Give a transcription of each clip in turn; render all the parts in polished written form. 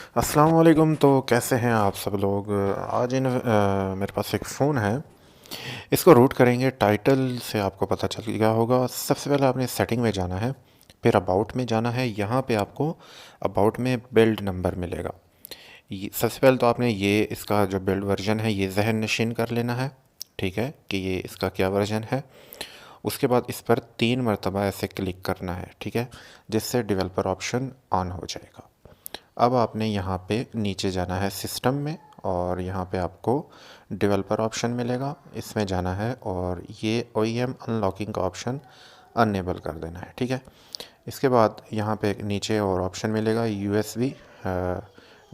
अस्सलाम वालेकुम। तो कैसे हैं आप सब लोग? आज मेरे पास एक फ़ोन है। इसको रूट करेंगे। टाइटल से आपको पता चल गया होगा। सबसे पहले आपने सेटिंग में जाना है, फिर अबाउट में जाना है। यहाँ पे आपको अबाउट में बिल्ड नंबर मिलेगा। सबसे पहले तो आपने ये इसका जो बिल्ड वर्जन है ये जहन नशीन कर लेना है, ठीक है, कि ये इसका क्या वर्जन है। उसके बाद इस पर 3 मरतबा ऐसे क्लिक करना है, ठीक है, जिससे डेवलपर ऑप्शन ऑन हो जाएगा। अब आपने यहाँ पे नीचे जाना है सिस्टम में, और यहाँ पे आपको डेवलपर ऑप्शन मिलेगा, इसमें जाना है और ये OEM अनलॉकिंग का ऑप्शन अनेबल कर देना है, ठीक है। इसके बाद यहाँ पे एक नीचे और ऑप्शन मिलेगा USB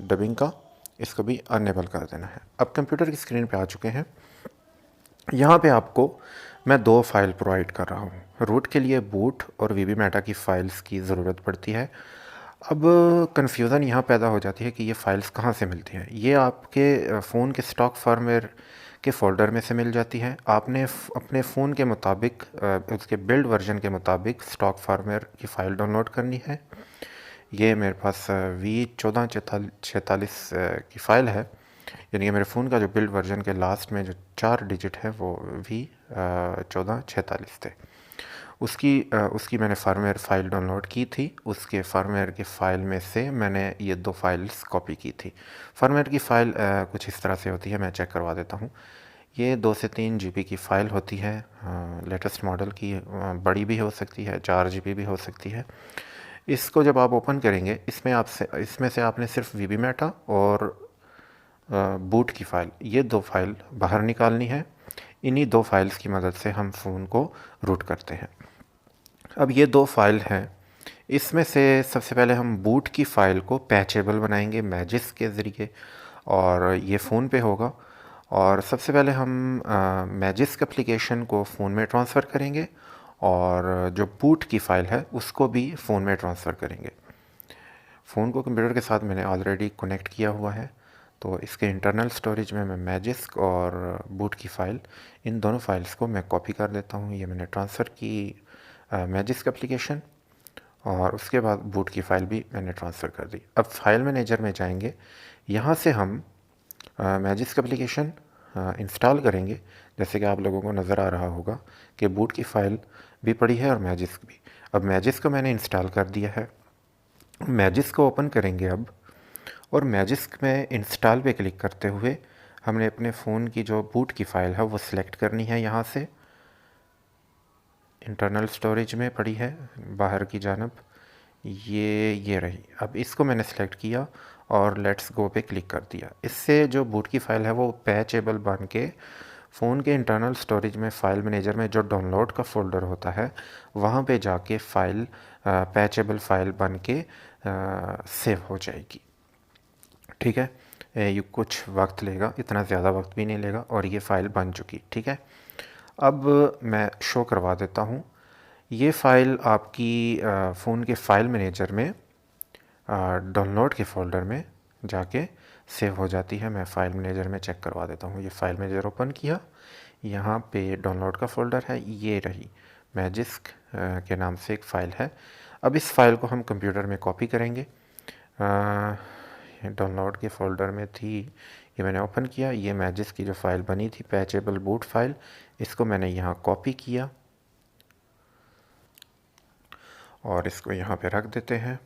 डबिंग का, इसको भी अनेबल कर देना है। अब कंप्यूटर की स्क्रीन पे आ चुके हैं। यहाँ पे आपको मैं 2 फाइल प्रोवाइड कर रहा हूँ। रूट के लिए बूट और वीबी मेटा की फ़ाइल्स की ज़रूरत पड़ती है। अब कन्फ्यूज़न यहाँ पैदा हो जाती है कि ये फ़ाइल्स कहाँ से मिलती हैं। ये आपके फ़ोन के स्टॉक फार्मवेयर के फ़ोल्डर में से मिल जाती है। आपने अपने फ़ोन के मुताबिक उसके बिल्ड वर्जन के मुताबिक स्टॉक फार्मवेयर की फ़ाइल डाउनलोड करनी है। ये मेरे पास V1446 की फ़ाइल है, यानी कि मेरे फ़ोन का जो बिल्ड वर्जन के लास्ट में जो 4 डिजिट है वो V1446 थे। उसकी मैंने फार्मवेयर फ़ाइल डाउनलोड की थी। उसके फार्मवेयर की फ़ाइल में से मैंने ये 2 फाइल्स कॉपी की थी। फार्मवेयर की फ़ाइल कुछ इस तरह से होती है, मैं चेक करवा देता हूँ। ये 2 से 3 GB की फ़ाइल होती है। लेटेस्ट मॉडल की बड़ी भी हो सकती है, 4 GB भी हो सकती है। इसको जब आप ओपन करेंगे, इसमें से आपने सिर्फ वीबी मेटा और बूट की फ़ाइल, ये 2 फाइल बाहर निकालनी है। इन्हीं 2 फाइल्स की मदद से हम फ़ोन को रूट करते हैं। अब ये 2 फाइल हैं। इसमें से सबसे पहले हम बूट की फ़ाइल को पैचेबल बनाएंगे मैजिस के ज़रिए, और ये फ़ोन पे होगा। और सबसे पहले हम मैजिस्क एप्लीकेशन को फ़ोन में ट्रांसफ़र करेंगे, और जो बूट की फ़ाइल है उसको भी फ़ोन में ट्रांसफ़र करेंगे। फ़ोन को कंप्यूटर के साथ मैंने ऑलरेडी कनेक्ट किया हुआ है, तो इसके इंटरनल स्टोरेज में मैं मैजिस्क और बूट की फ़ाइल, इन दोनों फाइल्स को मैं कॉपी कर देता हूँ। ये मैंने ट्रांसफ़र की मैजिस्क एप्लीकेशन, और उसके बाद बूट की फ़ाइल भी मैंने ट्रांसफ़र कर दी। अब फाइल मैनेजर में जाएंगे। यहाँ से हम मैजिस्क एप्लीकेशन इंस्टॉल करेंगे। जैसे कि आप लोगों को नज़र आ रहा होगा कि बूट की फ़ाइल भी पड़ी है और मैजिस्क भी। अब मैजिस्क को मैंने इंस्टॉल कर दिया है। मैजिस्क को ओपन करेंगे अब, और मैजिस्क में इंस्टॉल पे क्लिक करते हुए हमने अपने फ़ोन की जो बूट की फ़ाइल है वो सिलेक्ट करनी है। यहाँ से इंटरनल स्टोरेज में पड़ी है बाहर की जानब, ये रही। अब इसको मैंने सेलेक्ट किया और लेट्स गो पे क्लिक कर दिया। इससे जो बूट की फ़ाइल है वो पैचेबल बन के फ़ोन के इंटरनल स्टोरेज में फ़ाइल मैनेजर में जो डाउनलोड का फ़ोल्डर होता है वहाँ पे जाके फ़ाइल पैचेबल फ़ाइल बन के सेव हो जाएगी, ठीक है। ये कुछ वक्त लेगा, इतना ज़्यादा वक्त भी नहीं लेगा, और ये फ़ाइल बन चुकी, ठीक है। अब मैं शो करवा देता हूँ। ये फ़ाइल आपकी फ़ोन के फ़ाइल मैनेजर में डाउनलोड के फ़ोल्डर में जाके सेव हो जाती है। मैं फ़ाइल मैनेजर में चेक करवा देता हूँ। ये फ़ाइल मैनेजर ओपन किया, यहाँ पे डाउनलोड का फ़ोल्डर है, ये रही मैजिस्क के नाम से एक फ़ाइल है। अब इस फ़ाइल को हम कंप्यूटर में कॉपी करेंगे। डाउनलोड के फ़ोल्डर में थी, ये मैंने ओपन किया। ये मैजिस्क की जो फ़ाइल बनी थी पैचेबल बूट फ़ाइल, इसको मैंने यहाँ कॉपी किया और इसको यहाँ पे रख देते हैं।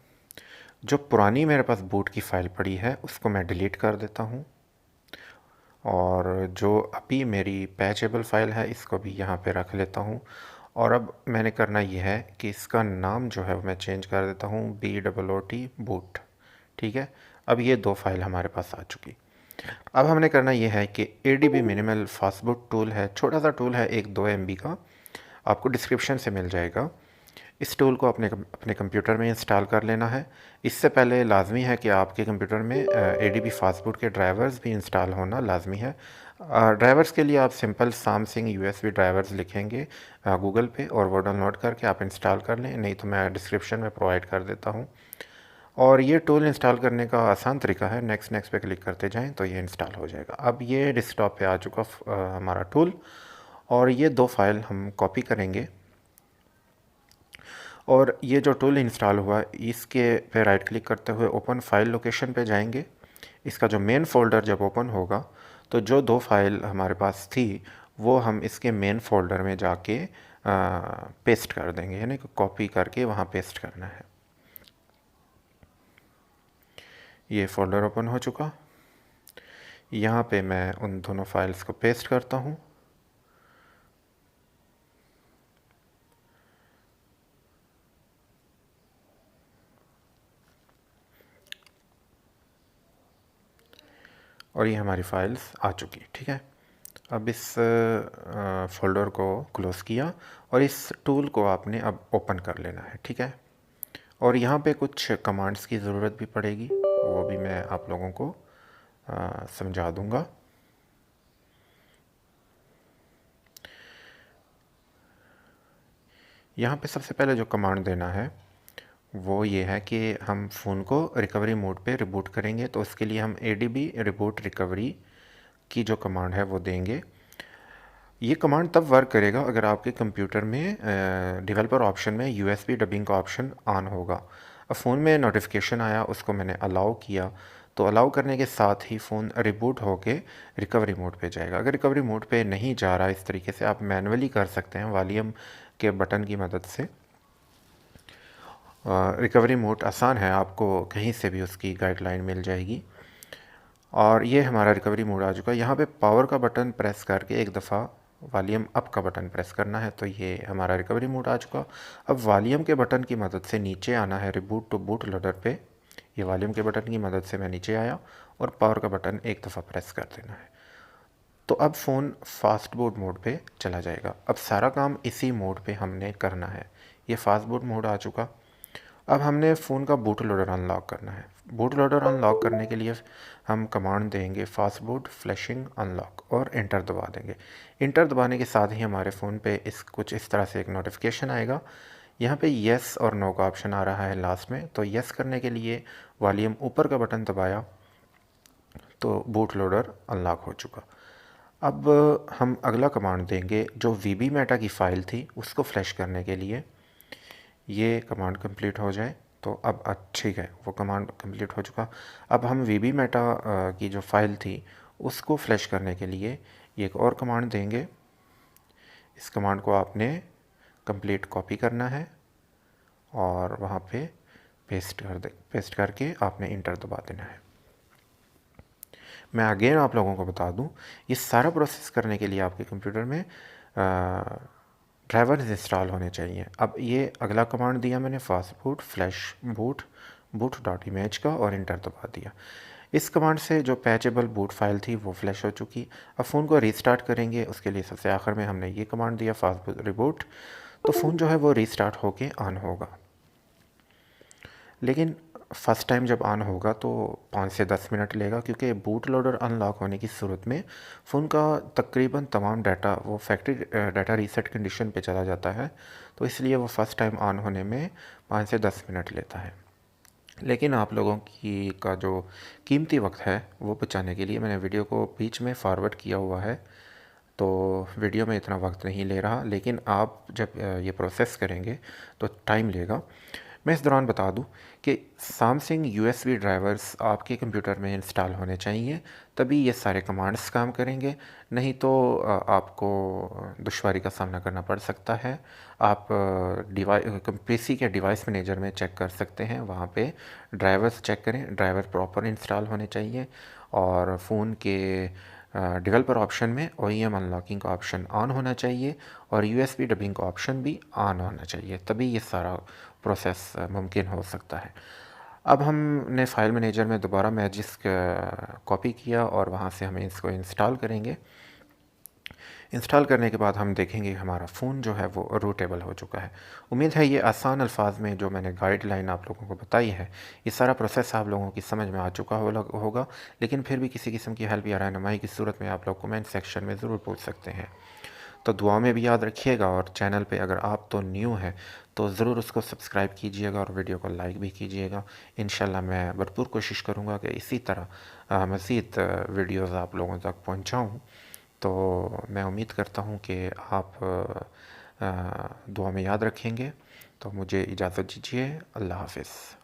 जो पुरानी मेरे पास बूट की फ़ाइल पड़ी है उसको मैं डिलीट कर देता हूँ, और जो अभी मेरी पैचेबल फ़ाइल है इसको भी यहाँ पे रख लेता हूँ। और अब मैंने करना ये है कि इसका नाम जो है वो मैं चेंज कर देता हूँ BOOT बूट, ठीक है। अब ये 2 फाइल हमारे पास आ चुकी। अब हमने करना ये है कि ADB मिनिमल फास्टबूट टूल है, छोटा सा टूल है, 1-2 MB का, आपको डिस्क्रिप्शन से मिल जाएगा। इस टूल को अपने कंप्यूटर में इंस्टॉल कर लेना है। इससे पहले लाजमी है कि आपके कंप्यूटर में ADB फास्टबूट के ड्राइवर्स भी इंस्टॉल होना लाजमी है। ड्राइवर्स के लिए आप सिंपल सैमसंग USB ड्राइवर्स लिखेंगे गूगल पे, और वो डाउनलोड करके आप इंस्टॉल कर लें, नहीं तो मैं डिस्क्रिप्शन में प्रोवाइड कर देता हूँ। और ये टूल इंस्टॉल करने का आसान तरीका है, नेक्स्ट नेक्स्ट पे क्लिक करते जाएं तो ये इंस्टॉल हो जाएगा। अब ये डेस्कटॉप पे आ चुका हमारा टूल, और ये 2 फाइल हम कॉपी करेंगे और ये जो टूल इंस्टॉल हुआ इसके पे राइट क्लिक करते हुए ओपन फाइल लोकेशन पे जाएंगे। इसका जो मेन फ़ोल्डर जब ओपन होगा तो जो 2 फाइल हमारे पास थी वो हम इसके मेन फ़ोल्डर में जाके पेस्ट कर देंगे, यानी कि कॉपी करके वहाँ पेस्ट करना है। ये फ़ोल्डर ओपन हो चुका। यहाँ पे मैं उन दोनों फाइल्स को पेस्ट करता हूँ। और ये हमारी फाइल्स आ चुकी, ठीक है। अब इस फ़ोल्डर को क्लोज़ किया और इस टूल को आपने अब ओपन कर लेना है, ठीक है। और यहाँ पे कुछ कमांड्स की ज़रूरत भी पड़ेगी, वो भी मैं आप लोगों को समझा दूँगा। यहाँ पे सबसे पहले जो कमांड देना है वो ये है कि हम फ़ोन को रिकवरी मोड पे रिबूट करेंगे, तो उसके लिए हम ADB रिबूट रिकवरी की जो कमांड है वो देंगे। ये कमांड तब वर्क करेगा अगर आपके कंप्यूटर में डेवलपर ऑप्शन में USB डबिंग का ऑप्शन ऑन होगा। अब फ़ोन में नोटिफिकेशन आया, उसको मैंने अलाउ किया, तो अलाउ करने के साथ ही फ़ोन रिबूट होके रिकवरी मोड पे जाएगा। अगर रिकवरी मोड पे नहीं जा रहा, इस तरीके से आप मैनुअली कर सकते हैं वॉल्यूम के बटन की मदद से। रिकवरी मोड आसान है, आपको कहीं से भी उसकी गाइडलाइन मिल जाएगी। और ये हमारा रिकवरी मोड आ चुका है। यहाँ पे पावर का बटन प्रेस करके एक दफ़ा वॉल्यूम अप का बटन प्रेस करना है, तो ये हमारा रिकवरी मोड आ चुका। अब वॉल्यूम के बटन की मदद से नीचे आना है रिबूट टू बूट लोडर पे। ये वॉल्यूम के बटन की मदद से मैं नीचे आया और पावर का बटन एक दफ़ा प्रेस कर देना है। तो अब फ़ोन फास्ट बूट मोड पे चला जाएगा। अब सारा काम इसी मोड पे हमने करना है। ये फास्ट बूट मोड आ चुका। अब हमने फ़ोन का बूट लोडर अनलॉक करना है। बूट लोडर अनलॉक करने के लिए हम कमांड देंगे फास्ट बूट फ्लैशिंग अनलॉक और इंटर दबा देंगे। इंटर दबाने के साथ ही हमारे फ़ोन पे कुछ इस तरह से एक नोटिफिकेशन आएगा। यहाँ पे येस और नो का ऑप्शन आ रहा है लास्ट में, तो येस करने के लिए वॉल्यूम ऊपर का बटन दबाया तो बूट लोडर अनलॉक हो चुका। अब हम अगला कमांड देंगे जो VB मेटा की फ़ाइल थी उसको फ्लैश करने के लिए। ये कमांड कंप्लीट हो जाए तो अब ठीक है, वो कमांड कंप्लीट हो चुका। अब हम VB मेटा की जो फ़ाइल थी उसको फ्लैश करने के लिए एक और कमांड देंगे। इस कमांड को आपने कंप्लीट कॉपी करना है और वहाँ पे पेस्ट करके आपने इंटर दबा देना है। मैं अगेन आप लोगों को बता दूं, ये सारा प्रोसेस करने के लिए आपके कंप्यूटर में ड्राइवर्स इंस्टॉल होने चाहिए। अब ये अगला कमांड दिया मैंने fast boot flash boot boot dot image का और इंटर दबा दिया। इस कमांड से जो पैचेबल बूट फाइल थी वो फ्लैश हो चुकी। अब फ़ोन को रीस्टार्ट करेंगे, उसके लिए सबसे आखिर में हमने ये कमांड दिया फास्ट बूट रिबूट, तो फ़ोन जो है वो रीस्टार्ट होके ऑन होगा। लेकिन फ़र्स्ट टाइम जब ऑन होगा तो 5 से 10 मिनट लेगा, क्योंकि बूट लोडर अनलॉक होने की सूरत में फ़ोन का तकरीबन तमाम डाटा वो फैक्ट्री डाटा रीसेट कंडीशन पे चला जाता है, तो इसलिए वो फ़र्स्ट टाइम ऑन होने में 5 से 10 मिनट लेता है। लेकिन आप लोगों की का जो कीमती वक्त है वो बचाने के लिए मैंने वीडियो को बीच में फॉरवर्ड किया हुआ है, तो वीडियो में इतना वक्त नहीं ले रहा, लेकिन आप जब ये प्रोसेस करेंगे तो टाइम लेगा। मैं इस दौरान बता दूं कि सैमसंग USB ड्राइवर्स आपके कंप्यूटर में इंस्टॉल होने चाहिए, तभी ये सारे कमांड्स काम करेंगे, नहीं तो आपको दुश्वारी का सामना करना पड़ सकता है। आप PC के डिवाइस मैनेजर में चेक कर सकते हैं, वहाँ पे ड्राइवर्स चेक करें, ड्राइवर प्रॉपर इंस्टॉल होने चाहिए और फ़ोन के डेवलपर ऑप्शन में OEM अनलॉकिंग का ऑप्शन ऑन होना चाहिए और USB डबिंग का ऑप्शन भी ऑन होना चाहिए, तभी ये सारा प्रोसेस मुमकिन हो सकता है। अब हमने फ़ाइल मैनेजर में दोबारा मैजिस्क कॉपी किया और वहाँ से हमें इसको इंस्टॉल करेंगे। इंस्टॉल करने के बाद हम देखेंगे हमारा फ़ोन जो है वो रूटेबल हो चुका है। उम्मीद है ये आसान अल्फाज में जो मैंने गाइडलाइन आप लोगों को बताई है, ये सारा प्रोसेस आप लोगों की समझ में आ चुका होगा, लेकिन फिर भी किसी किस्म की हेल्प या रहनुमाई की सूरत में आप लोग कमेंट सेक्शन में ज़रूर पूछ सकते हैं। तो दुआ में भी याद रखिएगा और चैनल पे अगर आप तो न्यू हैं तो ज़रूर उसको सब्सक्राइब कीजिएगा और वीडियो को लाइक भी कीजिएगा। इंशाल्लाह मैं भरपूर कोशिश करूँगा कि इसी तरह मज़ीद वीडियोज़ आप लोगों तक पहुँचाऊँ। तो मैं उम्मीद करता हूँ कि आप दुआ में याद रखेंगे। तो मुझे इजाज़त दीजिए। अल्लाह हाफ़िज़।